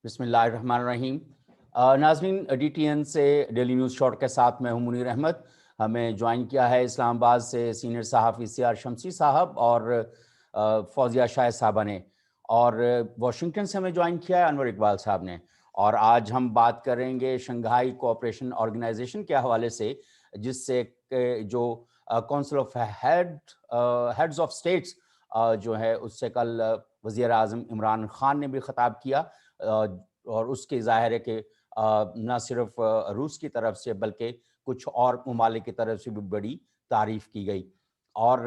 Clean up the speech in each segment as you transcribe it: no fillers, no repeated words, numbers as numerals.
بسم اللہ الرحمن الرحیم۔ ناظرین، ڈی ٹی این سے ڈیلی نیوز شارٹ کے ساتھ میں ہوں منیر احمد۔ ہمیں جوائن کیا ہے اسلام آباد سے سینئر صحافی سیار شمسی صاحب اور فوزیہ شاہ صاحبہ نے، اور واشنگٹن سے ہمیں جوائن کیا ہے انور اقبال صاحب نے۔ اور آج ہم بات کریں گے شنگھائی کوآپریشن آرگنائزیشن کے حوالے سے، جس سے جو council of heads of states جو ہے اس سے کل وزیر اعظم عمران خان نے بھی خطاب کیا، اور اس کے ظاہر ہے کہ نہ صرف روس کی طرف سے بلکہ کچھ اور ممالک کی طرف سے بھی بڑی تعریف کی گئی۔ اور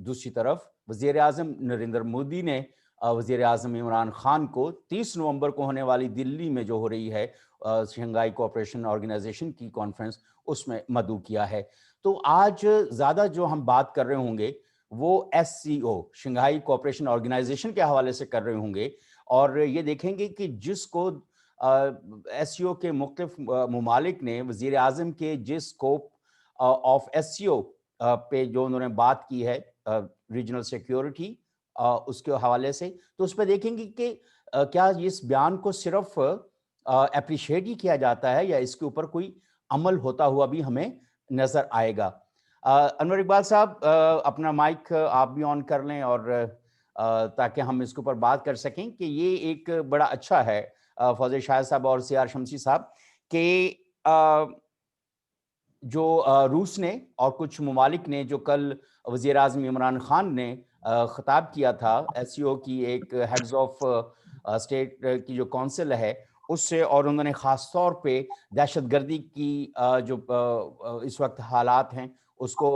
دوسری طرف وزیر اعظم نریندر مودی نے وزیر اعظم عمران خان کو 30 نومبر کو ہونے والی دلی میں جو ہو رہی ہے شنگھائی کوآپریشن آرگنائزیشن کی کانفرنس، اس میں مدعو کیا ہے۔ تو آج زیادہ جو ہم بات کر رہے ہوں گے وہ ایس سی او شنگھائی کوآپریشن آرگنائزیشن کے حوالے سے کر رہے ہوں گے، اور یہ دیکھیں گے کہ جس کو ایس سی او کے مختلف ممالک نے وزیر اعظم کے جس اسکوپ آف ایس سی او پہ جو انہوں نے بات کی ہے ریجنل سیکیورٹی اس کے حوالے سے، تو اس پہ دیکھیں گے کہ کیا اس بیان کو صرف اپریشیٹ ہی کیا جاتا ہے یا اس کے اوپر کوئی عمل ہوتا ہوا بھی ہمیں نظر آئے گا۔ انور اقبال صاحب، اپنا مائک آپ بھی آن کر لیں، اور تاکہ ہم اس کے اوپر بات کر سکیں کہ یہ ایک بڑا اچھا ہے فوزیہ شاہ صاحب اور سیار شمسی صاحب کہ جو روس نے اور کچھ ممالک نے جو کل وزیر اعظم عمران خان نے خطاب کیا تھا ایس سی او کی ایک ہیڈز آف اسٹیٹ کی جو کونسل ہے اس سے، اور انہوں نے خاص طور پہ دہشت گردی کی جو اس وقت حالات ہیں اس کو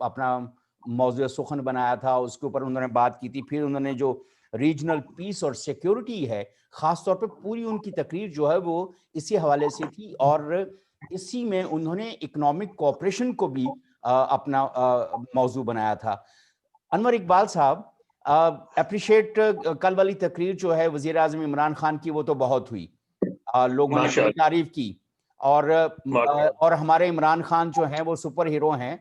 اپنا موضوع سخن بنایا تھا، اس کے اوپر انہوں نے بات کی تھی۔ پھر انہوں نے جو ریجنل پیس اور سیکیورٹی ہے خاص طور پہ پوری ان کی تقریر جو ہے وہ اسی حوالے سے تھی، اور اسی میں انہوں نے اکنامک کوآپریشن کو بھی اپنا موضوع بنایا تھا۔ انور اقبال صاحب، اپریشیٹ کل والی تقریر جو ہے وزیر اعظم عمران خان کی وہ تو بہت ہوئی، لوگوں نے بڑی تعریف کی، اور ہمارے عمران خان جو ہیں وہ سپر ہیرو ہیں،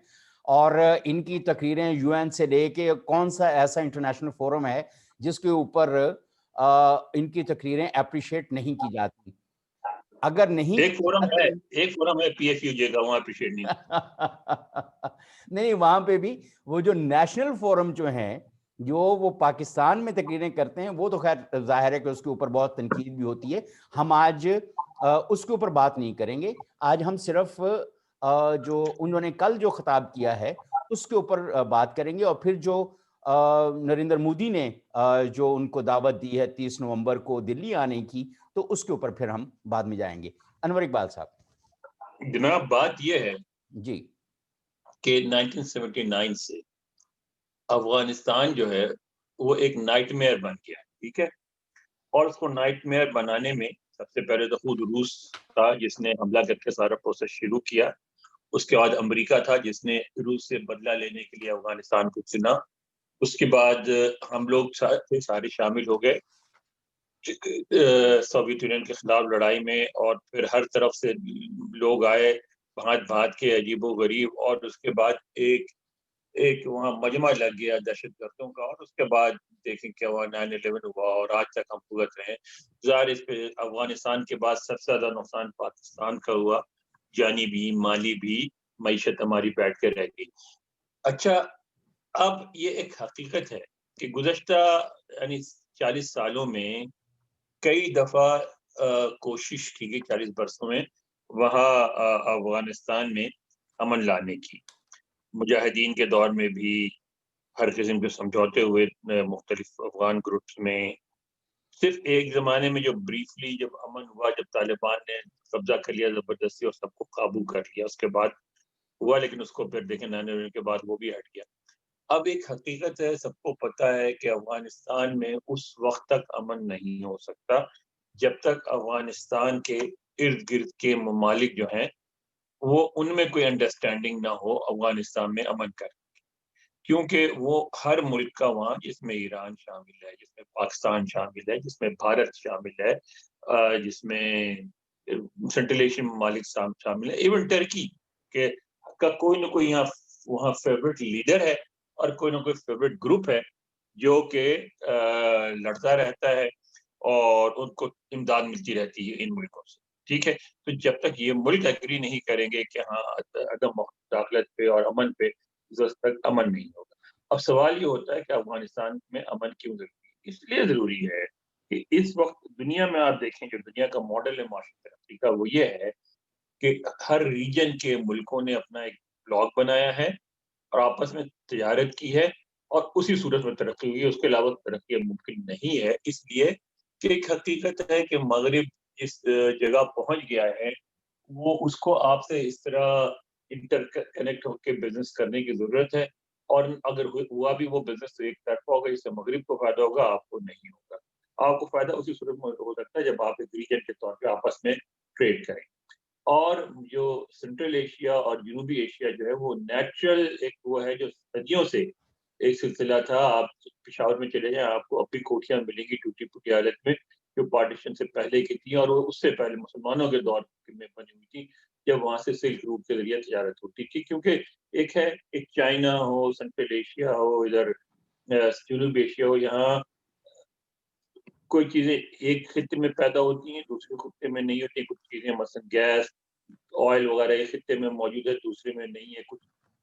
اور ان کی تقریریں یو این سے لے کے کون سا ایسا انٹرنیشنل فورم ہے جس کے اوپر ان کی تقریریں اپریشیٹ نہیں کی جاتی؟ اگر نہیں ایک فورم ہے پی ایف یو جے کا، وہاں اپریشیٹ نہیں نہیں، وہاں پہ بھی وہ جو نیشنل فورم جو ہیں جو وہ پاکستان میں تقریریں کرتے ہیں وہ تو خیر ظاہر ہے کہ اس کے اوپر بہت تنقید بھی ہوتی ہے، ہم آج اس کے اوپر بات نہیں کریں گے۔ آج ہم صرف جو انہوں نے کل جو خطاب کیا ہے اس کے اوپر بات کریں گے، اور پھر جو نریندر مودی نے جو ان کو دعوت دی ہے 30 نومبر کو دلی آنے کی، تو اس کے اوپر پھر ہم بعد میں جائیں گے۔ انور اقبال صاحب جناب، بات یہ ہے جی کہ 1979 سے افغانستان جو ہے وہ ایک نائٹ میئر بن گیا، ٹھیک ہے، اور اس کو نائٹ میئر بنانے میں سب سے پہلے تو خود روس تھا جس نے حملہ کر کے سارا پروسیس شروع کیا، اس کے بعد امریکہ تھا جس نے روس سے بدلہ لینے کے لیے افغانستان کو چنا، اس کے بعد ہم لوگ سارے شامل ہو گئے سوویت یونین کے خلاف لڑائی میں، اور پھر ہر طرف سے لوگ آئے بھانت بھانت کے عجیب و غریب، اور اس کے بعد ایک وہاں مجمع لگ گیا دہشت گردوں کا، اور اس کے بعد دیکھیں کہ وہاں 9/11 ہوا اور آج تک ہم بھگت رہے ہیں۔ ظاہر اس پہ افغانستان کے بعد سب سے زیادہ نقصان پاکستان کا ہوا، جانی بھی مالی بھی، معیشت ہماری بیٹھ کے رہ گئی۔ اچھا، اب یہ ایک حقیقت ہے کہ گزشتہ 40 سالوں میں کئی دفعہ کوشش کی گئی، 40 برسوں میں وہاں افغانستان میں امن لانے کی، مجاہدین کے دور میں بھی ہر قسم کے سمجھوتے ہوئے مختلف افغان گروپس میں، صرف ایک زمانے میں جو بریفلی جب امن ہوا، جب طالبان نے قبضہ کر لیا زبردستی اور سب کو قابو کر لیا، اس کے بعد ہوا، لیکن اس کو پھر دیکھیں 9/11 کے بعد وہ بھی ہٹ گیا۔ اب ایک حقیقت ہے، سب کو پتہ ہے کہ افغانستان میں اس وقت تک امن نہیں ہو سکتا جب تک افغانستان کے ارد گرد کے ممالک جو ہیں وہ ان میں کوئی انڈرسٹینڈنگ نہ ہو افغانستان میں امن کرنے کی، کیونکہ وہ ہر ملک کا وہاں، جس میں ایران شامل ہے، جس میں پاکستان شامل ہے، جس میں بھارت شامل ہے، جس میں سینٹرل ایشین ممالک شامل ہے، ایون ٹرکی کے کا کوئی نہ کوئی یہاں وہاں فیوریٹ لیڈر ہے اور کوئی نہ کوئی فیوریٹ گروپ ہے جو کہ لڑتا رہتا ہے اور ان کو امداد ملتی رہتی ہے ان ملکوں سے. ٹھیک ہے, تو جب تک یہ ملک ایگری نہیں کریں گے کہ ہاں عدم مداخلت پہ اور امن پہ, اس تک امن نہیں ہوگا. اب سوال یہ ہوتا ہے کہ افغانستان میں امن کیوں ضروری ہے؟ اس لیے ضروری ہے کہ اس وقت دنیا میں آپ دیکھیں جو دنیا کا ماڈل ہے معاشی ترقی کا, وہ یہ ہے کہ ہر ریجن کے ملکوں نے اپنا ایک بلاک بنایا ہے اور آپس میں تجارت کی ہے, اور اسی صورت میں ترقی ہوئی ہے. اس کے علاوہ ترقی ممکن نہیں ہے, اس لیے کہ ایک حقیقت ہے کہ مغرب جس جگہ پہنچ گیا ہے وہ اس کو آپ سے اس طرح انٹر کنیکٹ ہو کے بزنس کرنے کی ضرورت ہے, اور اگر ہوا بھی وہ بزنس ایک طرفہ ہوگا جس سے مغرب کو فائدہ ہوگا, آپ کو نہیں ہوگا. آپ کو فائدہ اسی صورت میں ہو سکتا ہے جب آپ ایک ریجن کے طور پہ آپس میں ٹریڈ کریں. اور جو سینٹرل ایشیا اور جنوبی ایشیا جو ہے وہ نیچرل ایک وہ ہے جو صدیوں سے ایک سلسلہ تھا. آپ پشاور میں چلے جائیں, آپ کو اب بھی کوٹھیاں ملیں گی ٹوٹی پھوٹی حالت میں, جو پارٹیشن سے پہلے کی تھی, اور وہ اس سے پہلے مسلمانوں کے دور میں بنی ہوئی تھی, جب وہاں سے سلک روٹ کے ذریعے تجارت ہوتی تھی. کیونکہ ایک ہے ایک چائنا ہو, سینٹرل ایشیا ہو, ادھر جنوبی ایشیا ہو, یہاں کوئی چیزیں ایک خطے میں پیدا ہوتی ہیں دوسرے خطے میں نہیں ہوتی. کچھ چیزیں مثلا گیس آئل وغیرہ ایک خطے میں موجود ہے دوسرے میں نہیں ہے.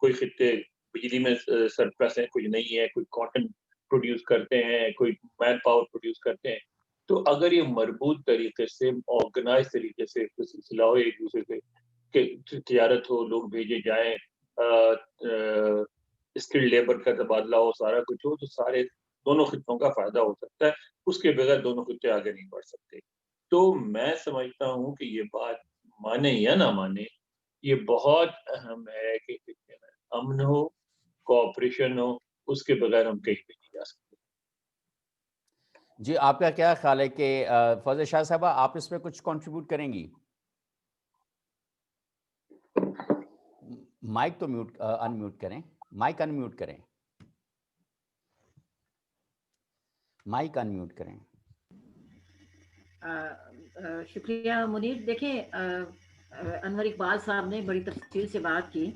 کوئی خطے بجلی میں سرپلس ہے, کچھ نہیں ہے. کوئی کاٹن پروڈیوس کرتے ہیں, کوئی مین پاور پروڈیوس کرتے ہیں. تو اگر یہ مربوط طریقے سے آرگنائز طریقے سے سلسلہ ہو, ایک دوسرے سے کہ تجارت ہو, لوگ بھیجے جائیں, اسکل لیبر کا تبادلہ ہو, سارا کچھ ہو, تو سارے دونوں خطوں کا فائدہ ہو سکتا ہے. اس کے بغیر دونوں خطے آگے نہیں بڑھ سکتے. تو میں سمجھتا ہوں کہ یہ بات مانے یا نہ مانے, یہ بہت اہم ہے کہ خطے میں امن ہو, کوآپریشن ہو, اس کے بغیر ہم کہیں بھی نہیں جا سکتے. جی, آپ کا کیا خیال ہے کہ فوزیہ شاہ صاحبہ آپ اس میں کچھ کنٹریبیوٹ کریں گی؟ مائک تو انمیوٹ کریں, مائک انمیوٹ کریں, مائک انمیوٹ کریں. شکریہ منیر. دیکھیں انور اقبال صاحب نے بڑی تفصیل سے بات کی.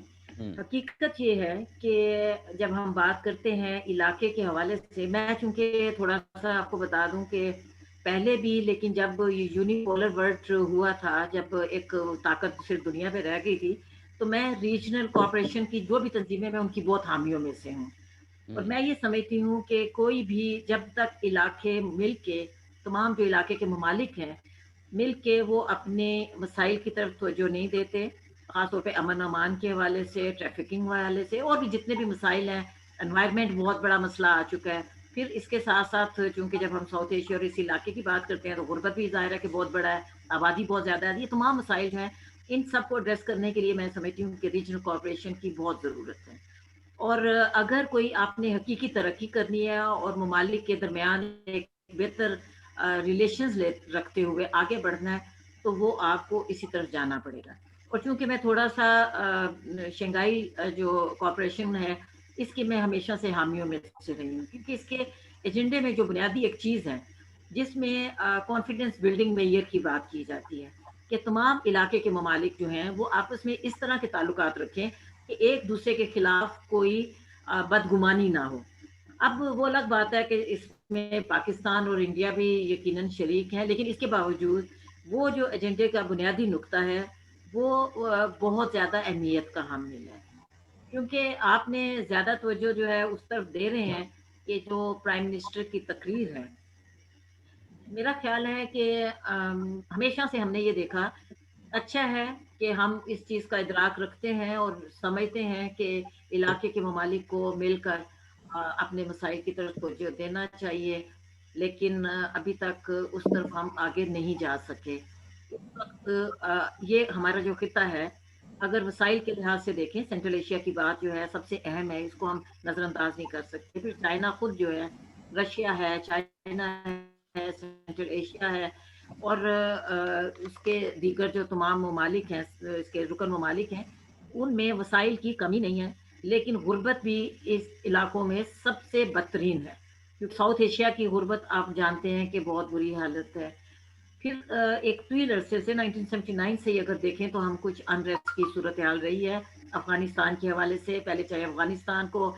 حقیقت یہ ہے کہ جب ہم بات کرتے ہیں علاقے کے حوالے سے, میں چونکہ تھوڑا سا آپ کو بتا دوں کہ پہلے بھی, لیکن جب یونیپولر ورلڈ ہوا تھا, جب ایک طاقت صرف دنیا پہ رہ گئی تھی, تو میں ریجنل کوآپریشن کی جو بھی تنظیمیں, میں ان کی بہت حامیوں میں سے ہوں. اور میں یہ سمجھتی ہوں کہ کوئی بھی جب تک علاقے مل کے, تمام جو علاقے کے ممالک ہیں مل کے وہ اپنے مسائل کی طرف توجہ نہیں دیتے, خاص طور پہ امن امان کے حوالے سے, ٹریفکنگ حوالے سے, اور بھی جتنے بھی مسائل ہیں, انوائرمنٹ بہت بڑا مسئلہ آ چکا ہے. پھر اس کے ساتھ ساتھ چونکہ جب ہم ساؤتھ ایشیا اور اس علاقے کی بات کرتے ہیں تو غربت بھی ظاہر ہے کہ بہت بڑا ہے, آبادی بہت زیادہ ہے. یہ تمام مسائل جو ہیں ان سب کو ایڈریس کرنے کے لیے میں سمجھتی ہوں کہ ریجنل کوآپریشن کی بہت ضرورت ہے. اور اگر کوئی آپ نے حقیقی ترقی کرنی ہے اور ممالک کے درمیان ایک بہتر ریلیشنز رکھتے ہوئے آگے بڑھنا ہے, تو وہ آپ کو اسی طرف جانا پڑے گا. اور چونکہ میں تھوڑا سا شنگھائی جو کوآپریشن ہے اس کی میں ہمیشہ سے حامیوں میں سے رہی ہوں, کیونکہ اس کے ایجنڈے میں جو بنیادی ایک چیز ہے جس میں کانفیڈنس بلڈنگ معیار کی بات کی جاتی ہے کہ تمام علاقے کے ممالک جو ہیں وہ آپس میں اس طرح کے تعلقات رکھیں کہ ایک دوسرے کے خلاف کوئی بدگمانی نہ ہو. اب وہ الگ بات ہے کہ اس میں پاکستان اور انڈیا بھی یقیناً شریک ہیں, لیکن اس کے باوجود وہ جو ایجنڈے کا بنیادی نقطہ ہے وہ بہت زیادہ اہمیت کا حامل ہے, کیونکہ آپ نے زیادہ توجہ جو ہے اس طرف دے رہے ہیں کہ جو پرائم منسٹر کی تقریر ہے. میرا خیال ہے کہ ہمیشہ سے ہم نے یہ دیکھا, اچھا ہے کہ ہم اس چیز کا ادراک رکھتے ہیں اور سمجھتے ہیں کہ علاقے کے ممالک کو مل کر اپنے مسائل کی طرف توجہ دینا چاہیے, لیکن ابھی تک اس طرف ہم آگے نہیں جا سکے. اس وقت یہ ہمارا جو خطہ ہے, اگر وسائل کے لحاظ سے دیکھیں, سینٹرل ایشیا کی بات جو ہے سب سے اہم ہے, اس کو ہم نظر انداز نہیں کر سکتے. پھر چائنا خود جو ہے, رشیا ہے, چائنا ہے, سینٹرل ایشیا ہے, اور اس کے دیگر جو تمام ممالک ہیں, اس کے رکن ممالک ہیں, ان میں وسائل کی کمی نہیں ہے, لیکن غربت بھی اس علاقوں میں سب سے بدترین ہے. کیونکہ ساؤتھ ایشیا کی غربت آپ جانتے ہیں کہ بہت بری حالت ہے. پھر ایک طویل عرصے سے 1979 سے اگر دیکھیں تو ہم کچھ انریسٹ کی صورتحال رہی ہے افغانستان کے حوالے سے. پہلے چاہے افغانستان کو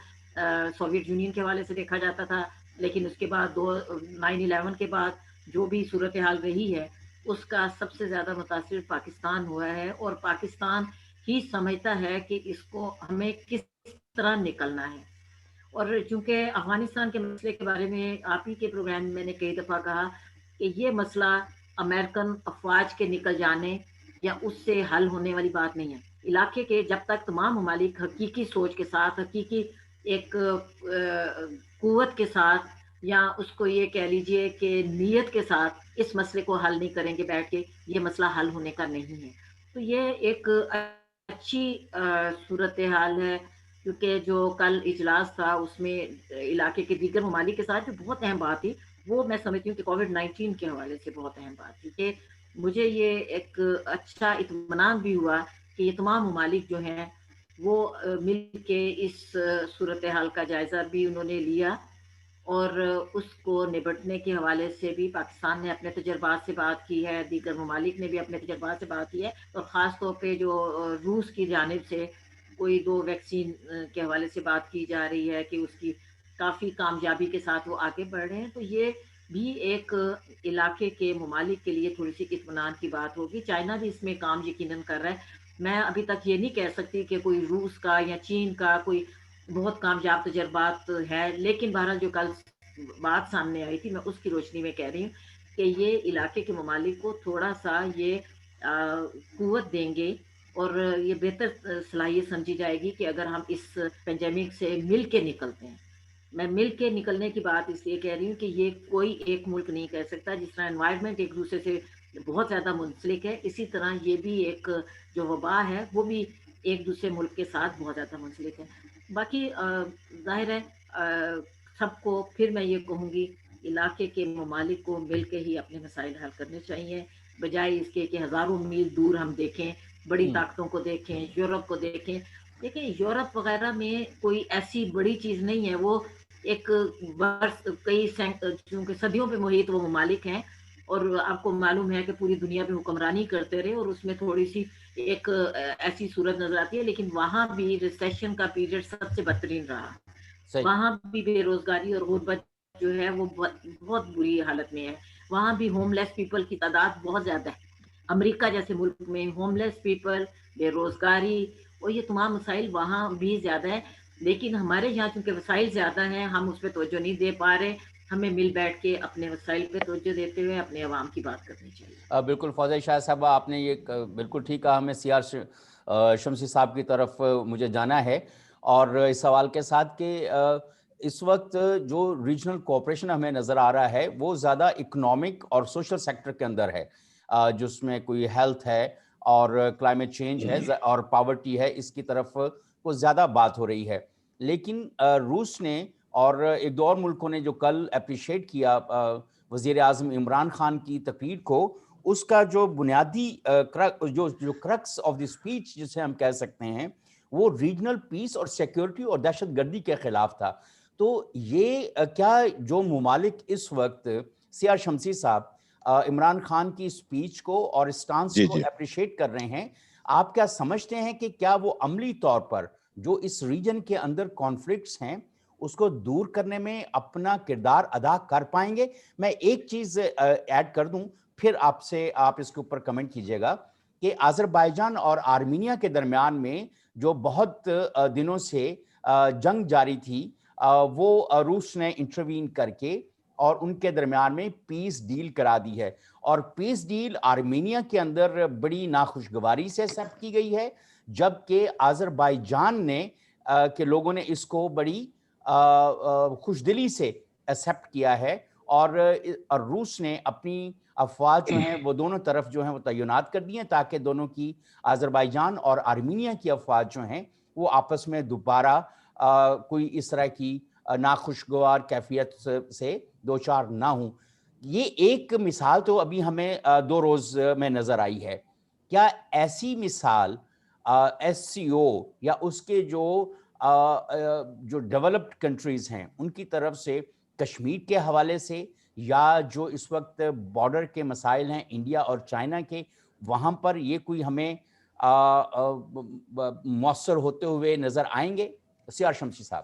سوویت یونین کے حوالے سے دیکھا جاتا تھا, لیکن اس کے بعد 9/11 کے بعد جو بھی صورتحال رہی ہے اس کا سب سے زیادہ متاثر پاکستان ہوا ہے، اور پاکستان ہی سمجھتا ہے کہ اس کو ہمیں کس طرح نکلنا ہے۔ اور چونکہ افغانستان کے مسئلے کے بارے میں آپ ہی کے پروگرام میں نے کئی دفعہ کہا کہ یہ مسئلہ امریکن افواج کے نکل جانے یا اس سے حل ہونے والی بات نہیں ہے۔ علاقے کے جب تک تمام ممالک حقیقی سوچ کے ساتھ، حقیقی ایک قوت کے ساتھ، یا اس کو یہ کہہ لیجئے کہ نیت کے ساتھ اس مسئلے کو حل نہیں کریں گے بیٹھ کے، یہ مسئلہ حل ہونے کا نہیں ہے۔ تو یہ ایک اچھی صورتحال ہے، کیونکہ جو کل اجلاس تھا اس میں علاقے کے دیگر ممالک کے ساتھ جو بہت اہم بات تھی، وہ میں سمجھتی ہوں کہ کووڈ-19 کے حوالے سے بہت اہم بات تھی، کہ مجھے یہ ایک اچھا اطمینان بھی ہوا کہ یہ تمام ممالک جو ہیں وہ مل کے اس صورتحال کا جائزہ بھی انہوں نے لیا، اور اس کو نبٹنے کے حوالے سے بھی پاکستان نے اپنے تجربات سے بات کی ہے، دیگر ممالک نے بھی اپنے تجربات سے بات کی ہے، اور خاص طور پہ جو روس کی جانب سے کوئی 2 ویکسین کے حوالے سے بات کی جا رہی ہے کہ اس کی کافی کامیابی کے ساتھ وہ آگے بڑھ رہے ہیں، تو یہ بھی ایک علاقے کے ممالک کے لیے تھوڑی سی اطمینان کی بات ہوگی۔ چائنا بھی اس میں کام یقیناً کر رہا ہے۔ میں ابھی تک یہ نہیں کہہ سکتی کہ کوئی روس کا یا چین کا کوئی بہت کامیاب تجربات ہے، لیکن بہرحال جو کل بات سامنے آئی تھی میں اس کی روشنی میں کہہ رہی ہوں کہ یہ علاقے کے ممالک کو تھوڑا سا یہ قوت دیں گے، اور یہ بہتر صلاحیت سمجھی جائے گی کہ اگر ہم اس پینڈیمک سے مل کے نکلتے ہیں۔ میں مل کے نکلنے کی بات اس لیے کہہ رہی ہوں کہ یہ کوئی ایک ملک نہیں کہہ سکتا، جس طرح انوائرمنٹ ایک دوسرے سے بہت زیادہ منسلک ہے، اسی طرح یہ بھی ایک جو وبا ہے وہ بھی ایک دوسرے ملک کے ساتھ بہت زیادہ منسلک ہے۔ باقی ظاہر ہے سب کو پھر میں یہ کہوں گی، علاقے کے ممالک کو مل کے ہی اپنے مسائل حل کرنے چاہیے، بجائے اس کے کہ ہزاروں میل دور ہم دیکھیں، بڑی طاقتوں کو دیکھیں، یورپ کو دیکھیں۔ دیکھیں یورپ وغیرہ میں کوئی ایسی بڑی چیز نہیں ہے، وہ ایک برس کئی چونکہ صدیوں پہ محیط وہ ممالک ہیں، اور آپ کو معلوم ہے کہ پوری دنیا پہ حکمرانی کرتے رہے، اور اس میں تھوڑی سی ایک ایسی صورت نظر آتی ہے، لیکن وہاں بھی ریسیشن کا پیریڈ سب سے بدترین رہا۔ وہاں بھی بے روزگاری اور غربت جو ہے وہ بہت بری حالت میں ہے، وہاں بھی ہوم لیس پیپل کی تعداد بہت زیادہ ہے۔ امریکہ جیسے ملک میں ہوم لیس پیپل، بے روزگاری اور یہ تمام مسائل وہاں بھی زیادہ ہے، لیکن ہمارے یہاں چونکہ وسائل زیادہ ہیں ہم اس پہ توجہ نہیں دے پا رہے۔ ہمیں مل بیٹھ کے اپنے وسائل پہ توجہ دیتے ہوئے اپنے عوام کی بات کرنی چاہیے۔ بالکل فوزیہ شاہ صاحبہ، آپ نے یہ بالکل ٹھیک کہا۔ ہمیں سی آر شمسی صاحب کی طرف مجھے جانا ہے، اور اس سوال کے ساتھ کہ اس وقت جو ریجنل کوآپریشن ہمیں نظر آ رہا ہے وہ زیادہ اکنامک اور سوشل سیکٹر کے اندر ہے، جس میں کوئی ہیلتھ ہے اور کلائمیٹ چینج ہے اور پاورٹی ہے، اس کی طرف کو زیادہ بات ہو رہی ہے۔ لیکن روس نے اور ایک دو اور ملکوں نے جو کل اپریشیٹ کیا وزیر اعظم عمران خان کی تقریر کو، اس کا جو بنیادی جو کرکس آف دی اسپیچ جسے ہم کہہ سکتے ہیں، وہ ریجنل پیس اور سیکیورٹی اور دہشت گردی کے خلاف تھا۔ تو یہ کیا جو ممالک اس وقت سی آر شمسی صاحب عمران خان کی اسپیچ کو اور اسٹانس کو اپریشیٹ کر رہے ہیں، آپ کیا سمجھتے ہیں کہ کیا وہ عملی طور پر جو اس ریجن کے اندر کانفلکٹس ہیں اس کو دور کرنے میں اپنا کردار ادا کر پائیں گے؟ میں ایک چیز ایڈ کر دوں، پھر آپ اس کے اوپر کمنٹ کیجئے گا، کہ آذربائیجان اور آرمینیا کے درمیان میں جو بہت دنوں سے جنگ جاری تھی، وہ روس نے انٹروین کر کے اور ان کے درمیان میں پیس ڈیل کرا دی ہے، اور پیس ڈیل آرمینیا کے اندر بڑی ناخوشگواری سے ایکسپٹ کی گئی ہے، جبکہ آذربائیجان نے کہ لوگوں نے اس کو بڑی خوش دلی سے ایکسپٹ کیا ہے، اور روس نے اپنی افواج جو ہیں وہ دونوں طرف جو ہیں وہ تعینات کر دی ہیں، تاکہ دونوں کی آذربائیجان اور آرمینیا کی افواج جو ہیں وہ آپس میں دوبارہ کوئی اس طرح کی ناخوشگوار کیفیت سے دوچار نہ ہوں۔ یہ ایک مثال تو ابھی ہمیں 2 روز میں نظر آئی ہے۔ کیا ایسی مثال ایس سی او یا اس کے جو ڈیولپڈ کنٹریز ہیں ان کی طرف سے کشمیر کے حوالے سے، یا جو اس وقت بارڈر کے مسائل ہیں انڈیا اور چائنا کے، وہاں پر یہ کوئی ہمیں مؤثر ہوتے ہوئے نظر آئیں گے؟ سی آر شمسی صاحب۔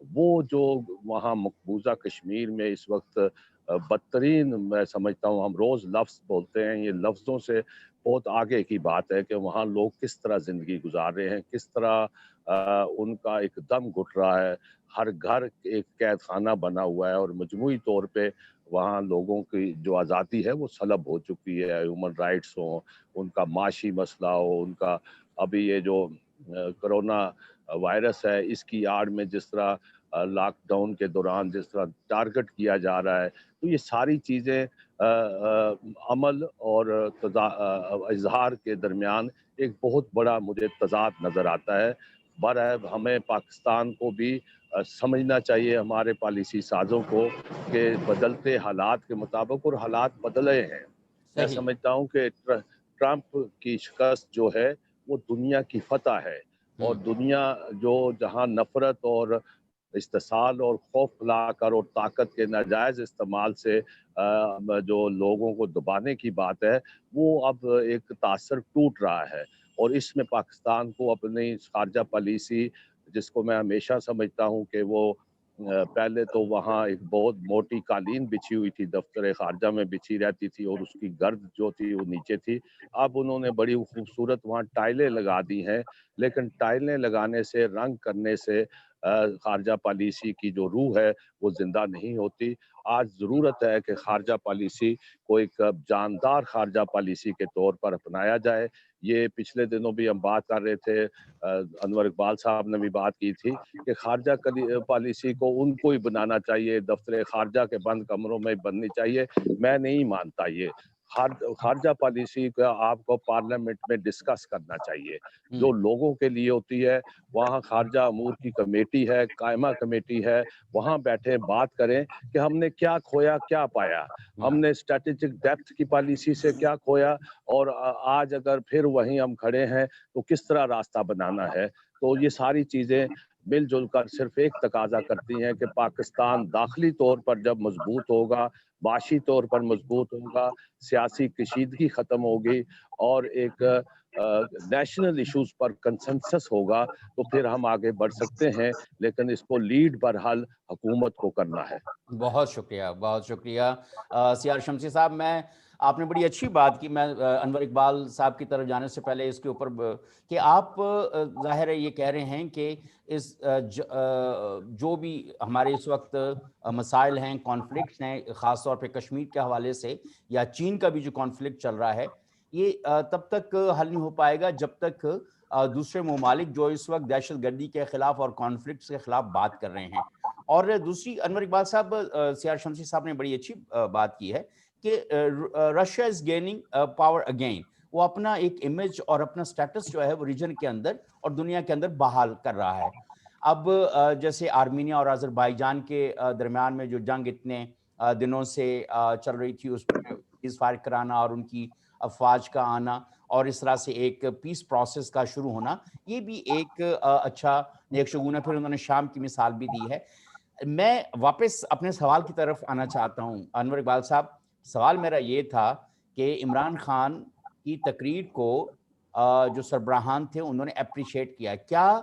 وہ جو وہاں مقبوضہ کشمیر میں اس وقت بدترین میں سمجھتا ہوں، ہم روز لفظ بولتے ہیں، یہ لفظوں سے بہت آگے کی بات ہے کہ وہاں لوگ کس طرح زندگی گزار رہے ہیں، کس طرح ان کا ایک دم گھٹ رہا ہے، ہر گھر ایک قید خانہ بنا ہوا ہے، اور مجموعی طور پہ وہاں لوگوں کی جو آزادی ہے وہ سلب ہو چکی ہے، ہیومن رائٹس ہوں، ان کا معاشی مسئلہ ہو، ان کا ابھی یہ جو کرونا وائرس ہے اس کی آڑ میں جس طرح لاک ڈاؤن کے دوران جس طرح ٹارگٹ کیا جا رہا ہے، تو یہ ساری چیزیں عمل اور اظہار کے درمیان ایک بہت بڑا مجھے تضاد نظر آتا ہے۔ برحق ہمیں پاکستان کو بھی سمجھنا چاہیے، ہمارے پالیسی سازوں کو، کہ بدلتے حالات کے مطابق، اور حالات بدلے ہیں۔ میں سمجھتا ہوں کہ ٹرمپ کی شکست جو ہے وہ دنیا کی فتح ہے، اور دنیا جو جہاں نفرت اور استحصال اور خوف پھیلا کر اور طاقت کے ناجائز استعمال سے جو لوگوں کو دبانے کی بات ہے، وہ اب ایک تاثر ٹوٹ رہا ہے، اور اس میں پاکستان کو اپنی خارجہ پالیسی، جس کو میں ہمیشہ سمجھتا ہوں کہ وہ پہلے تو وہاں ایک بہت موٹی قالین بچھی ہوئی تھی، دفتر خارجہ میں بچھی رہتی تھی، اور اس کی گرد جو تھی وہ نیچے تھی، اب انہوں نے بڑی خوبصورت وہاں ٹائلیں لگا دی ہیں، لیکن ٹائلیں لگانے سے، رنگ کرنے سے خارجہ پالیسی کی جو روح ہے وہ زندہ نہیں ہوتی۔ آج ضرورت ہے کہ خارجہ پالیسی کو ایک جاندار خارجہ پالیسی کے طور پر اپنایا جائے۔ یہ پچھلے دنوں بھی ہم بات کر رہے تھے، انور اقبال صاحب نے بھی بات کی تھی کہ خارجہ پالیسی کو ان کو ہی بنانا چاہیے، دفتر خارجہ کے بند کمروں میں بننی چاہیے۔ میں نہیں مانتا، یہ خارجہ پالیسی کا آپ کو پارلیمنٹ میں ڈسکس کرنا چاہیے، جو لوگوں کے لیے ہوتی ہے۔ وہاں خارجہ امور کی کمیٹی ہے، قائمہ کمیٹی ہے، وہاں بیٹھے بات کریں کہ ہم نے کیا کھویا، کیا پایا، ہم نے اسٹریٹجک ڈیپتھ کی پالیسی سے کیا کھویا، اور آج اگر پھر وہیں ہم کھڑے ہیں تو کس طرح راستہ بنانا ہے۔ تو یہ ساری چیزیں مل جل کر صرف ایک تقاضا کرتی ہیں کہ پاکستان داخلی طور پر جب مضبوط ہوگا، معاشی طور پر مضبوط ہوگا، سیاسی کشیدگی ختم ہوگی، اور ایک نیشنل ایشوز پر کنسنسس ہوگا، تو پھر ہم آگے بڑھ سکتے ہیں، لیکن اس کو لیڈ برحال حکومت کو کرنا ہے۔ بہت شکریہ، بہت شکریہ سیار شمسی صاحب۔ آپ نے بڑی اچھی بات کی۔ میں انور اقبال صاحب کی طرف جانے سے پہلے اس کے اوپر کہ آپ ظاہر ہے یہ کہہ رہے ہیں کہ اس جو بھی ہمارے اس وقت مسائل ہیں، کانفلکٹس ہیں، خاص طور پہ کشمیر کے حوالے سے، یا چین کا بھی جو کانفلکٹ چل رہا ہے، یہ تب تک حل نہیں ہو پائے گا جب تک دوسرے ممالک جو اس وقت دہشت گردی کے خلاف اور کانفلکٹس کے خلاف بات کر رہے ہیں۔ اور دوسری، انور اقبال صاحب، سیار شمسی صاحب نے بڑی اچھی بات کی ہے کہ Russia is gaining power again, وہ اپنا ایک امیج اور اپنا سٹیٹس جو ہے وہ ریجن کے اندر اور دنیا کے اندر بحال کر رہا ہے۔ اب جیسے آرمینیا اور آذربائیجان کے درمیان میں جو جنگ اتنے دنوں سے چل رہی تھی، اس میں سیز فائر کرانا اور ان کی افواج کا آنا اور اس طرح سے ایک پیس پروسیس کا شروع ہونا، یہ بھی ایک اچھا نیک شگون ہے۔ پھر انہوں نے شام کی مثال بھی دی ہے۔ میں واپس اپنے سوال کی طرف آنا چاہتا ہوں۔ انور اقبال صاحب، سوال میرا یہ تھا کہ عمران خان کی تقریر کو جو سربراہان تھے انہوں نے اپریشیٹ کیا، کیا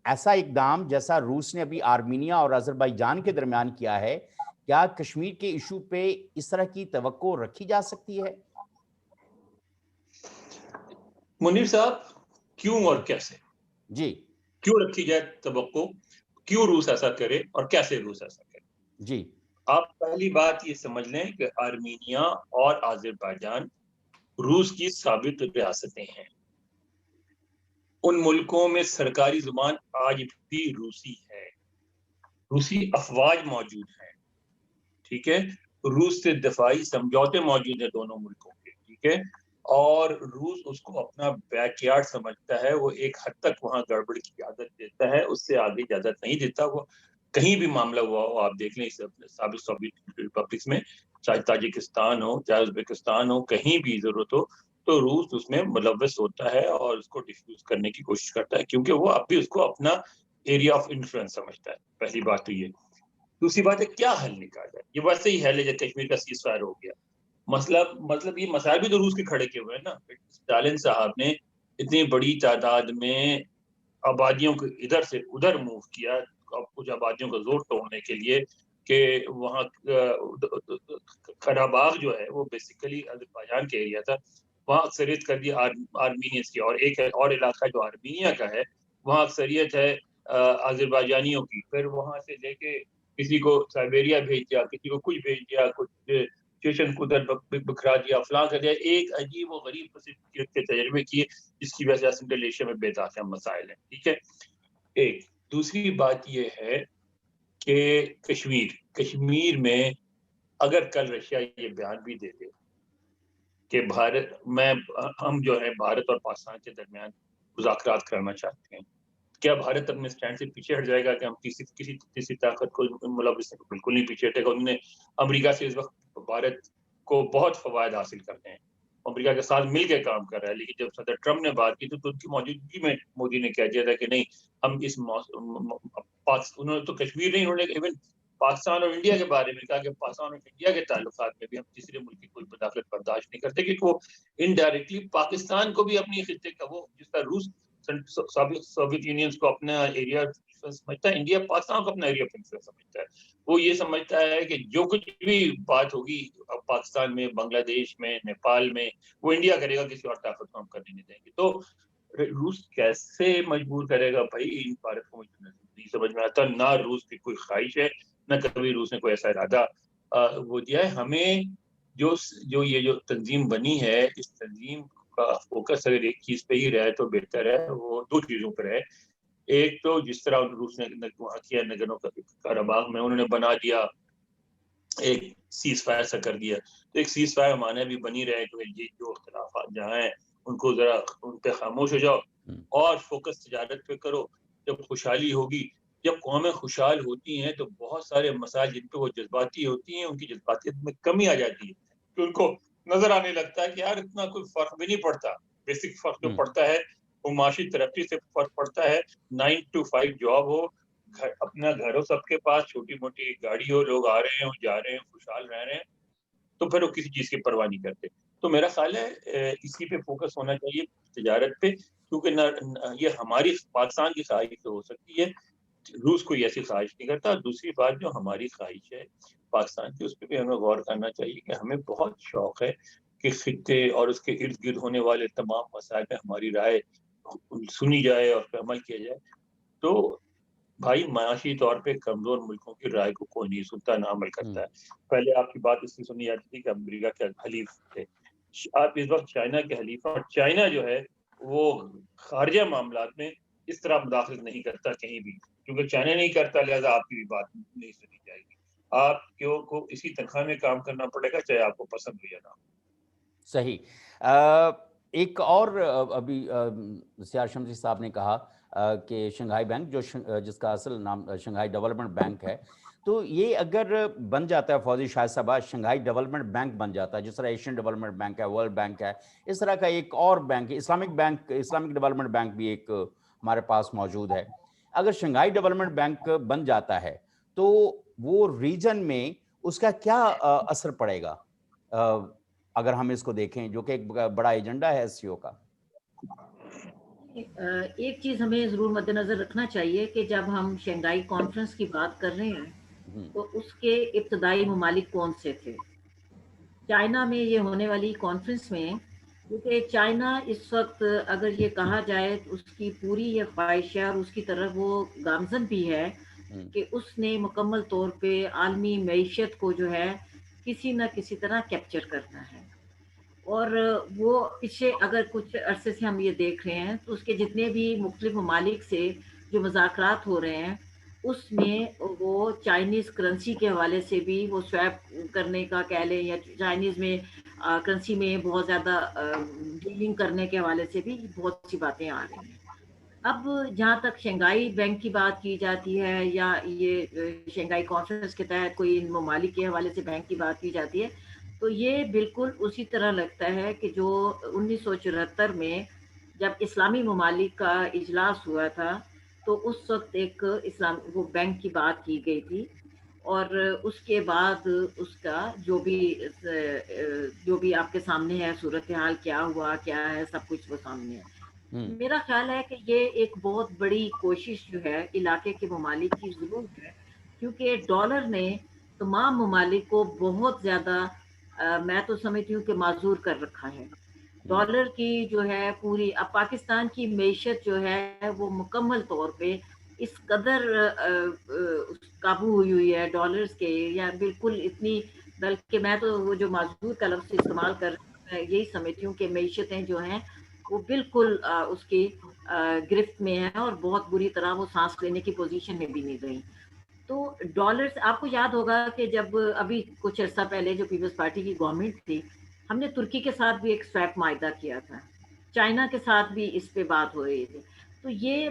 ایسا اقدام جیسا روس نے ابھی آرمینیا اور آذربائیجان کے درمیان کیا ہے، کیا کشمیر کے ایشو پہ اس طرح کی توقع رکھی جا سکتی ہے؟ منیر صاحب، کیوں اور کیسے؟ جی، کیوں رکھی جائے توقع، کیوں روس ایسا کرے اور کیسے روس ایسا کرے؟ جی، آپ پہلی بات یہ سمجھ لیں کہ آرمینیا اور آذربائیجان روس کی ثابت ریاستیں ہیں۔ ان ملکوں میں سرکاری زبان آج بھی روسی ہے، روسی افواج موجود ہیں، ٹھیک ہے، روس سے دفاعی سمجھوتے موجود ہیں دونوں ملکوں کے، ٹھیک ہے، اور روس اس کو اپنا بیک یارڈ سمجھتا ہے، وہ ایک حد تک وہاں گڑبڑ کی اجازت دیتا ہے، اس سے آگے اجازت نہیں دیتا۔ وہ کہیں بھی معاملہ ہوا ہو، آپ دیکھ لیں سابق سوویت ریپبلکس میں، چاہے تاجکستان ہو، چاہے ازبکستان ہو، کہیں بھی ضرورت ہو تو روس اس میں ملوث ہوتا ہے اور اس کو ڈیفیوز کرنے کی کوشش کرتا ہے، کیونکہ وہ اب بھی اس کو اپنا ایریا آف انفلوئنس سمجھتا ہے۔ پہلی بات تو یہ۔ دوسری بات ہے کیا حل نکالا ہے؟ یہ ویسے ہی حل ہے جب کشمیر کا سیز فائر ہو گیا۔ مطلب یہ مسائل بھی تو روس کے کھڑے کیے ہوئے ہیں نا۔ اسٹالن صاحب نے اتنی بڑی تعداد میں آبادیوں کو ادھر سے ادھر موو کیا، کچھ آبادیوں کا زور توڑنے کے لیے کہ وہاں قراباغ جو ہے وہ بیسیکلی آذربائیجان کے ایریا تھا، وہاں اکثریت کر دی آرمینیز کی، اور ایک اور علاقہ جو آرمینیا کا ہے وہاں اکثریت ہے آذربائیجانیوں کی. پھر وہاں سے لے کے کسی کو سائبیریا بھیج دیا، کسی کو کچھ بھیج دیا، کچھ اسٹیشن کو ادھر بکھرا دیا، فلاں کر دیا. ایک عجیب و غریب قسم کے تجربے کیے جس کی وجہ سے سنٹرل ایشیا میں بے داخلہ مسائل ہیں. ٹھیک ہے. ایک دوسری بات یہ ہے کہ کشمیر میں اگر کل رشیا یہ بیان بھی دے دے کہ ہم جو ہے بھارت اور پاکستان کے درمیان مذاکرات کرنا چاہتے ہیں، کیا بھارت اپنے اسٹینڈ سے پیچھے ہٹ جائے گا کہ ہم کسی تیسری طاقت کو ملوث بالکل نہیں پیچھے ہٹے گا. انہوں نے امریکہ سے اس وقت بھارت کو بہت فوائد حاصل کرنے ہیں، امریکہ کے ساتھ مل کے کام کر رہا ہے. لیکن جب صدر ٹرمپ نے بات کی تو ان کی موجودگی میں مودی نے کہہ دیا تھا کہ نہیں، ہم انہوں نے تو کشمیر نہیں، انہوں نے ایون پاکستان اور انڈیا کے بارے میں کہا کہ پاکستان اور انڈیا کے تعلقات میں بھی ہم تیسرے ملک کی کوئی مداخلت برداشت نہیں کرتے، کیونکہ وہ انڈائریکٹلی پاکستان کو بھی اپنی خطے کا، وہ جس طرح روس سوویت یونین کو اپنا ایریا سمجھتا ہے، انڈیا پاکستان کو اپنا ایریا سمجھتا ہے. وہ یہ سمجھتا ہے کہ جو کچھ بھی بات ہوگی پاکستان میں، بنگلہ دیش میں، نیپال میں، وہ انڈیا کرے گا، کسی اور طاقت کو ہم کرنے نہیں دیں گے. تو روس کیسے مجبور کرے گا بھائی ان بھارت کو؟ مجھے نہیں سمجھ میں آتا. نہ روس کی کوئی خواہش ہے، نہ کبھی روس نے کوئی ایسا ارادہ وہ دیا ہے. ہمیں جو یہ جو تنظیم بنی ہے، اس تنظیم کا فوکس اگر ایک چیز پہ ہی رہے تو بہتر ہے. وہ دو چیزوں پر ہے. ایک تو جس طرح روس نے وہاں کیا نگرنو قراباغ میں، انہوں نے بنا دیا ایک سیز فائر سا کر دیا. تو ایک سیز فائر معنی بھی بنی رہے کہ یہ جو اختلافات جہاں ہیں ان کو ذرا ان پہ خاموش ہو جاؤ اور فوکس تجارت پہ کرو. جب خوشحالی ہوگی، جب قومیں خوشحال ہوتی ہیں تو بہت سارے مسائل جن پہ وہ جذباتی ہوتی ہیں ان کی جذباتیت میں کمی آ جاتی ہے، کہ ان کو نظر آنے لگتا ہے کہ یار اتنا کوئی فرق بھی نہیں پڑتا. بیسک فرق جو پڑتا ہے وہ معاشی ترقی سے فرق پڑتا ہے. 9 to 5 جاب ہو، اپنا گھر ہو سب کے پاس، چھوٹی موٹی گاڑی ہو، لوگ آ رہے ہیں جا رہے ہیں، خوشحال رہ رہے ہیں، تو پھر وہ کسی چیز کی پرواہ نہیں کرتے. تو میرا خیال ہے اسی پہ فوکس ہونا چاہیے، تجارت پہ، کیونکہ یہ ہماری پاکستان کی خواہش تو ہو سکتی ہے، روس کوئی ایسی خواہش نہیں کرتا. دوسری بات جو ہماری خواہش ہے پاکستان کی، اس پہ بھی ہمیں غور کرنا چاہیے کہ ہمیں بہت شوق ہے کہ خطے اور اس کے ارد گرد ہونے والے تمام مسائل پہ ہماری رائے سنی جائے اور پہ عمل کیا جائے. تو بھائی معاشی طور پہ کمزور ملکوں کی رائے کو کوئی نہیں سنتا، نہ عمل کرتا ہے. پہلے آپ کی بات اس لیے سنی جاتی تھی کہ امریکہ کے حلیف تھے، آپ اس وقت چائنا کے حلیف ہیں، اور چائنا جو ہے وہ خارجہ معاملات میں اس طرح مداخلت نہیں کرتا کہیں بھی، کیونکہ چائنا نہیں کرتا، لہذا آپ کی بھی بات نہیں سنی جائے گی. آپ کو اسی تنخواہ میں کام کرنا پڑے گا، چاہے آپ کو پسند ہو یا نہ. صحیح. ایک اور ابھی سیار شمسی صاحب نے کہا کہ شنگھائی بینک جس کا اصل نام شنگھائی ڈیولپمنٹ بینک ہے، تو یہ اگر بن جاتا ہے فوزی شاہد صاحب، شنگھائی ڈیولپمنٹ بینک بن جاتا ہے، جس طرح ایشین ڈیولپمنٹ بینک ہے، ورلڈ بینک ہے، اس طرح کا ایک اور بینک اسلامک ڈیولپمنٹ بینک بھی ایک ہمارے پاس موجود ہے. اگر شنگھائی ڈیولپمنٹ بینک بن جاتا ہے تو وہ ریجن میں اس کا کیا اثر پڑے گا، اگر ہم اس کو دیکھیں جو کہ ایک بڑا ایجنڈا ہے ایس سی او کا؟ ایک چیز ہمیں ضرور مد نظر رکھنا چاہیے کہ جب ہم شنگھائی کانفرنس کی بات کر رہے ہیں تو اس کے ابتدائی ممالک کون سے تھے. چائنا میں یہ ہونے والی کانفرنس میں، کیونکہ چائنا اس وقت اگر یہ کہا جائے اس کی پوری یہ خواہش ہے اور اس کی طرف وہ گامزن بھی ہے کہ اس نے مکمل طور پہ عالمی معیشت کو جو ہے کسی نہ کسی طرح کیپچر کرنا ہے. اور وہ پیچھے اگر کچھ عرصے سے ہم یہ دیکھ رہے ہیں تو اس کے جتنے بھی مختلف ممالک سے جو مذاکرات ہو رہے ہیں اس میں وہ چائنیز کرنسی کے حوالے سے بھی وہ سویپ کرنے کا کہہ لیں، یا چائنیز میں کرنسی میں بہت زیادہ ڈیلنگ کرنے کے حوالے سے بھی بہت سی باتیں آ رہی ہیں. اب جہاں تک شنگھائی بینک کی بات کی جاتی ہے یا یہ شنگھائی کانفرنس کے تحت کوئی ممالک کے حوالے سے بینک کی بات کی جاتی ہے، تو یہ بالکل اسی طرح لگتا ہے کہ جو 1974 میں جب اسلامی ممالک کا اجلاس ہوا تھا تو اس وقت ایک وہ بینک کی بات کی گئی تھی، اور اس کے بعد اس کا جو بھی آپ کے سامنے ہے صورتحال کیا ہوا کیا ہے سب کچھ وہ سامنے ہے. میرا خیال ہے کہ یہ ایک بہت بڑی کوشش جو ہے علاقے کے ممالک کی ضرور ہے، کیونکہ ڈالر نے تمام ممالک کو بہت زیادہ میں تو سمجھتی ہوں کہ معذور کر رکھا ہے. ڈالر کی جو ہے پوری اب پاکستان کی معیشت جو ہے وہ مکمل طور پہ اس قدر قابو ہوئی ہے ڈالرز کے، یا بالکل اتنی، بلکہ میں تو وہ جو معذور کا لفظ استعمال کر یہی سمجھتی ہوں کہ معیشتیں جو ہیں وہ بالکل اس کی گرفت میں ہیں اور بہت بری طرح وہ سانس لینے کی پوزیشن میں بھی نہیں رہی. تو ڈالرز آپ کو یاد ہوگا کہ جب ابھی کچھ عرصہ پہلے جو پیپلز پارٹی کی گورنمنٹ تھی، ہم نے ترکی کے ساتھ بھی ایک سویپ معاہدہ کیا تھا، چائنا کے ساتھ بھی اس پہ بات ہو رہی تھی. تو یہ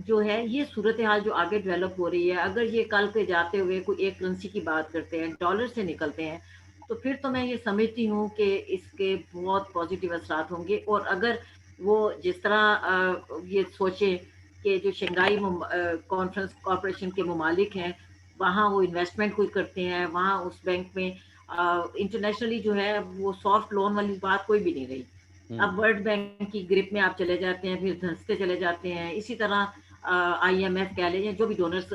جو ہے یہ صورتحال جو آگے ڈیولپ ہو رہی ہے، اگر یہ کل پہ جاتے ہوئے کوئی ایک کرنسی کی بات کرتے ہیں، ڈالر سے نکلتے ہیں، تو پھر تو میں یہ سمجھتی ہوں کہ اس کے بہت پازیٹیو اثرات ہوں گے. اور اگر وہ جس طرح یہ سوچیں کہ جو شنگھائی کانفرنس کارپوریشن کے ممالک ہیں وہاں وہ انویسٹمنٹ کوئی کرتے ہیں، وہاں اس بینک میں انٹرنیشنلی جو ہے وہ سافٹ لون والی بات کوئی بھی نہیں رہی. اب ورلڈ بینک کی گرپ میں آپ چلے جاتے ہیں، پھر دھنستے چلے جاتے ہیں. اسی طرح IMF کہہ لیجیے، جو بھی ڈونرس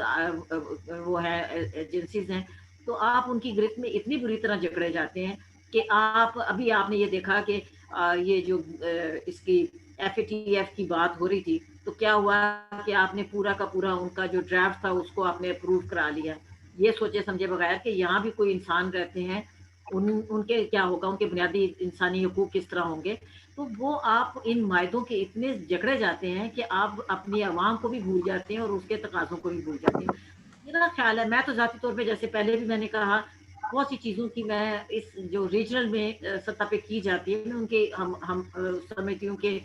وہ ہیں ایجنسیز ہیں، تو آپ ان کی گرپ میں اتنی بری طرح جکڑے جاتے ہیں کہ ابھی آپ نے یہ دیکھا کہ یہ جو اس کی FATF کی بات ہو رہی تھی، تو کیا ہوا کہ آپ نے پورا کا پورا ان کا جو ڈرافٹ تھا اس کو آپ نے اپروو کرا لیا، یہ سوچے سمجھے بغیر کہ یہاں بھی کوئی انسان رہتے ہیں، ان کے کیا ہوگا، ان کے بنیادی انسانی حقوق کس طرح ہوں گے. تو وہ آپ ان معاہدوں کے اتنے جکڑے جاتے ہیں کہ آپ اپنی عوام کو بھی بھول جاتے ہیں اور اس کے تقاضوں کو بھی بھول جاتے ہیں. میرا خیال ہے، میں تو ذاتی طور پہ جیسے پہلے بھی میں نے کہا، بہت سی چیزوں کی میں اس جو ریجنل میں سطح پہ کی جاتی ہے ان کے ہم سمجھتی ہوں کہ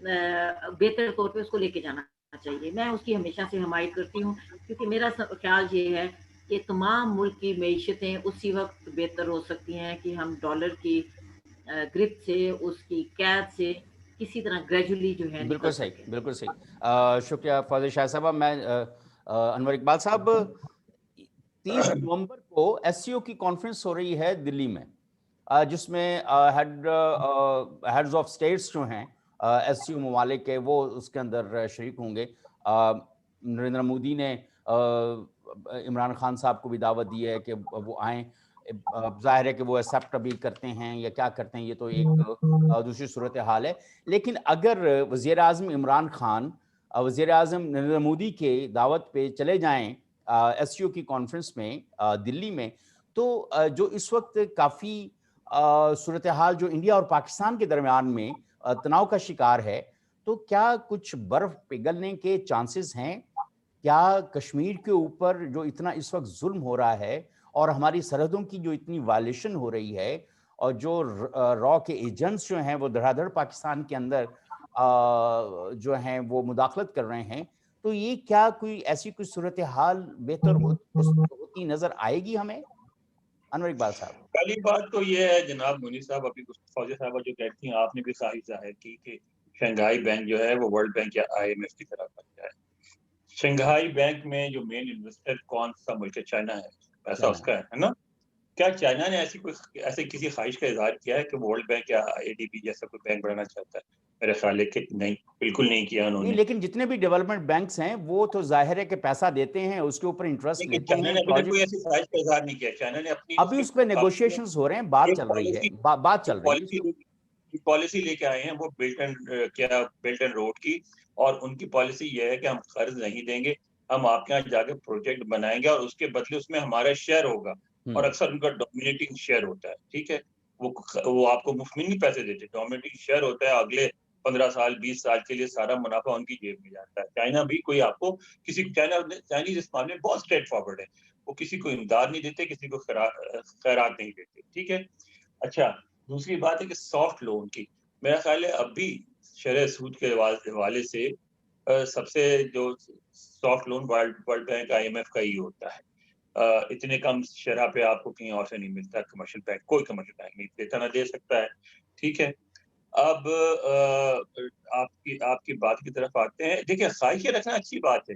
بہتر طور پہ اس کو لے کے جانا چاہیے. میں اس کی ہمیشہ سے حمایت کرتی ہوں، کیونکہ میرا خیال یہ ہے کہ تمام ملک کی معیشتیں اسی وقت بہتر ہو سکتی ہیں کہ ہم ڈالر کی گرفت سے، اس کی قید سے کسی طرح گریجولی جو ہے بالکل نکل صحیح، سکیں. بالکل صحیح. شکریہ فاضل شاہ صاحبہ. میں انور اقبال صاحب، 30 نومبر کو SCO کی کانفرنس ہو رہی ہے دلی میں، جس میں ہیڈز آف اسٹیٹس جو ہیں SCO ممالک کے، وہ اس کے اندر شریک ہوں گے. نریندر مودی نے عمران خان صاحب کو بھی دعوت دی ہے کہ وہ آئیں. ظاہر ہے کہ وہ ایکسیپٹ ابھی کرتے ہیں یا کیا کرتے ہیں، یہ تو ایک دوسری صورتحال ہے. لیکن اگر وزیر اعظم عمران خان وزیر اعظم نریندر مودی کے دعوت پہ چلے جائیں SCO کی کانفرنس میں دلی میں، تو جو اس وقت کافی صورتحال جو انڈیا اور پاکستان کے درمیان میں تناؤ کا شکار ہے، تو کیا کچھ برف پگھلنے کے چانسز ہیں؟ کیا کشمیر کے اوپر جو اتنا اس وقت ظلم ہو رہا ہے اور ہماری سرحدوں کی جو اتنی وائلیشن ہو رہی ہے، اور جو را کے ایجنٹس جو ہیں وہ دھڑا دھڑ پاکستان کے اندر جو ہیں وہ مداخلت کر رہے ہیں، تو یہ کیا کوئی ایسی کوئی صورتحال بہتر ہوتی نظر آئے گی ہمیں؟ انور اقبال صاحب. پہلی بات تو یہ ہے جناب منیر صاحب، ابھی فوجی صاحبہ جو کہتی ہیں، آپ نے بھی خواہش ظاہر کی کہ شنگھائی بینک جو ہے وہ ورلڈ بینک یا IMF کی طرح بن جائے. شنگھائی بینک میں جو مین انویسٹر کون سا ملک ہے؟ چائنا ہے، پیسہ اس کا ہے نا. کیا چائنا نے ایسی کسی خواہش کا اظہار کیا ہے کہ ورلڈ بینک یا ADB جیسا کوئی بینک بنانا چاہتا ہے؟ میرے خیال ہے کہ نہیں، بالکل نہیں کیا انہوں نے. لیکن جتنے بھی ڈیولپمنٹ بینکس ہیں وہ تو ظاہر ہے کہ پیسہ دیتے ہیں، اس کے اوپر انٹرسٹ لیتے چائنا ہیں. نے ابھی تک کوئی ایسی خواہش کا اظہار نہیں کیا. چائنا نے اپنی ابھی اس پہ نیگوشیشنز ہو رہے ہیں، بات چل رہی ہے، بات چل رہی ہے. پالیسی لے کے آئے ہیں وہ بلٹ اینڈ روڈ کی، اور ان کی پالیسی یہ ہے کہ ہم قرض نہیں دیں گے، ہم آپ کے یہاں جا کے پروجیکٹ بنائیں گے اور اس کے بدلے اس میں ہمارا شیئر ہوگا، اور اکثر ان کا ڈومینیٹنگ شیئر ہوتا ہے. ٹھیک ہے، وہ آپ کو مفت میں نہیں پیسے دیتے، ڈومینیٹنگ شیئر ہوتا ہے. اگلے 15 سال 20 سال کے لیے سارا منافع ان کی جیب میں جاتا ہے. چائنا بھی کوئی آپ کو چائنیز اس معاملے میں بہت اسٹریٹ فارورڈ ہے، وہ کسی کو امداد نہیں دیتے، کسی کو خیرات نہیں دیتے. ٹھیک ہے. اچھا، دوسری بات ہے کہ سافٹ لون کی، میرا خیال ہے اب بھی شرح سود کے حوالے سے سب سے جو soft loan world bank IMF کا ہی ہوتا ہے. اتنے کم شرح پہ آپ کو کہیں اور سے نہیں ملتا. کمرشل بینک، کوئی کمرشل بینک نہیں دیتا، نہ دے سکتا ہے. ٹھیک ہے. اب آپ کی بات کی طرف آتے ہیں. دیکھیں، خواہشیں رکھنا اچھی بات ہے،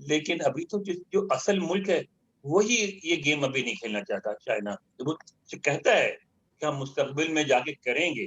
لیکن ابھی تو جو اصل ملک ہے وہی یہ گیم ابھی نہیں کھیلنا چاہتا. چائنا وہ کہتا ہے کہ ہم مستقبل میں جا کے کریں گے،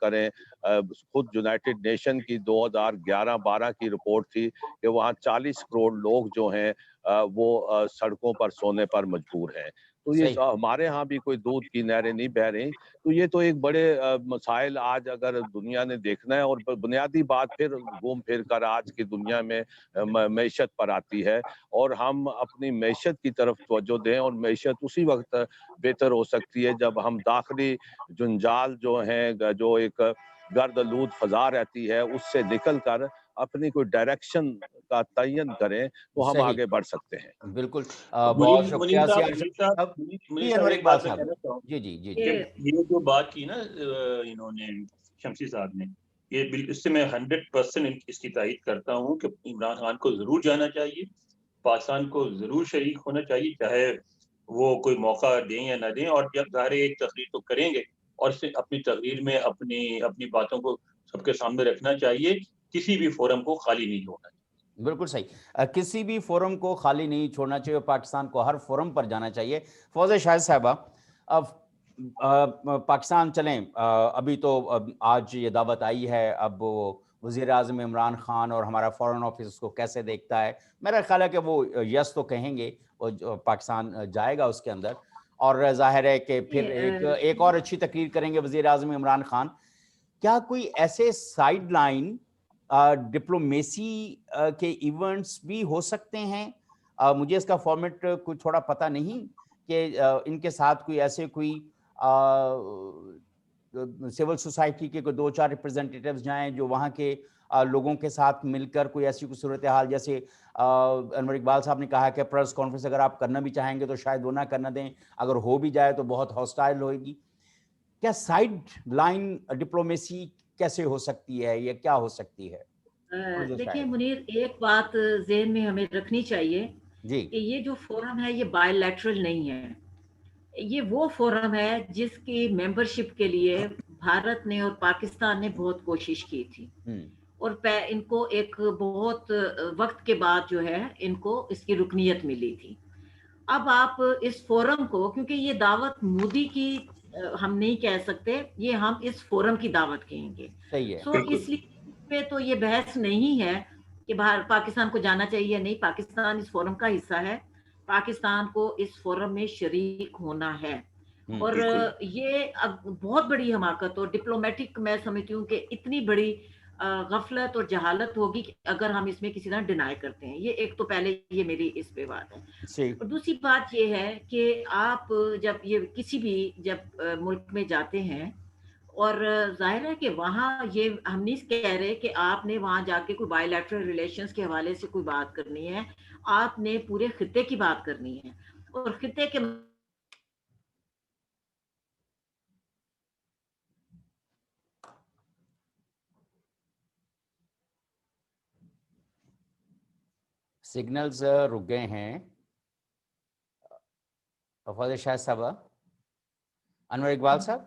کریں. خود یونائٹڈ نیشن کی 2011-12 کی رپورٹ تھی کہ وہاں 40 کروڑ لوگ جو ہیں وہ سڑکوں پر سونے پر مجبور ہیں. تو یہ ہمارے ہاں بھی کوئی دودھ کی نہریں نہیں بہہ رہی. تو یہ تو ایک بڑے مسائل آج اگر دنیا نے دیکھنا ہے, اور بنیادی بات پھر گھوم پھر کر آج کی دنیا میں معیشت پر آتی ہے, اور ہم اپنی معیشت کی طرف توجہ دیں, اور معیشت اسی وقت بہتر ہو سکتی ہے جب ہم داخلی جنجال جو ہیں, جو ایک گرد آلود فضا رہتی ہے, اس سے نکل کر اپنی کوئی ڈائریکشن کا تعین کریں تو ہم آگے بڑھ سکتے ہیں. بالکل, بہت شکریہ انور ایک بات میں کہنا چاہوں. جی جی جی یہ جو بات کی نا انہوں نے, شمسی صاحب نے, یہ اس سے میں 100% اس کی تائید کرتا ہوں کہ عمران خان کو ضرور جانا چاہیے, پاکستان کو ضرور شریک ہونا چاہیے, چاہے وہ کوئی موقع دیں یا نہ دیں, اور جب ظاہر ایک تقریر تو کریں گے, اور اپنی تقریر میں اپنی باتوں کو سب کے سامنے رکھنا چاہیے, کسی بھی فورم کو خالی نہیں چھوڑنا چاہیے. بالکل صحیح, کسی بھی فورم کو خالی نہیں چھوڑنا چاہیے, پاکستان کو ہر فورم پر جانا چاہیے. فوزیہ شاہد صاحبہ, پاکستان چلیں, ابھی تو آج یہ دعوت آئی ہے, اب وزیر اعظم عمران خان اور ہمارا فارن آفس اس کو کیسے دیکھتا ہے, میرا خیال ہے کہ وہ یس تو کہیں گے, وہ پاکستان جائے گا اس کے اندر, اور ظاہر ہے کہ پھر ایک اور اچھی تقریر کریں گے وزیر اعظم عمران خان. کیا کوئی ایسے سائیڈ لائن ڈپلومیسی کے ایونٹس بھی ہو سکتے ہیں؟ مجھے اس کا فارمیٹ کوئی تھوڑا پتہ نہیں, کہ ان کے ساتھ کوئی ایسے کوئی سول سوسائٹی کے کوئی 2-4 ریپرزنٹیٹیوز جائیں جو وہاں کے لوگوں کے ساتھ مل کر کوئی ایسی کوئی صورتحال, جیسے انور اقبال صاحب نے کہا کہ پریس کانفرنس اگر آپ کرنا بھی چاہیں گے تو شاید وہ نہ کرنا دیں, اگر ہو بھی جائے تو بہت ہاسٹائل ہوئے گی. کیا سائیڈ لائن ڈپلومیسی کیسے ہو سکتی ہے, یا کیا ہو سکتی ہے؟ دیکھیں منیر, ایک بات ذہن میں ہمیں رکھنی چاہیے کہ یہ جو فورم ہے یہ بائی لیٹرل نہیں ہے, یہ وہ فورم ہے جس کی ممبرشپ کے لیے بھارت نے اور پاکستان نے بہت کوشش کی تھی, اور ان کو ایک بہت وقت کے بعد جو ہے ان کو اس کی رکنیت ملی تھی. اب آپ اس فورم کو, کیونکہ یہ دعوت مودی کی ہم نہیں کہہ سکتے, یہ ہم اس فورم کی دعوت کہیں گے. سو اس لیے پہ تو یہ بحث نہیں ہے کہ پاکستان کو جانا چاہیے یا نہیں, پاکستان اس فورم کا حصہ ہے, پاکستان کو اس فورم میں شریک ہونا ہے. اور یہ اب بہت بڑی حماقت, اور ڈپلومیٹک میں سمجھتی ہوں کہ اتنی بڑی غفلت اور جہالت ہوگی اگر ہم اس میں کسی طرح ڈینائی کرتے ہیں. یہ ایک تو پہلے یہ میری اس پہ بات ہے. اور دوسری بات یہ ہے کہ آپ جب یہ کسی بھی جب ملک میں جاتے ہیں, اور ظاہر ہے کہ وہاں یہ ہم نہیں کہہ رہے کہ آپ نے وہاں جا کے کوئی بائی لیٹرل ریلیشنز کے حوالے سے کوئی بات کرنی ہے, آپ نے پورے خطے کی بات کرنی ہے, اور خطے کے سگنلز رک گئے ہیں. فوزیہ شاہد صاحبہ, انور اقبال صاحب.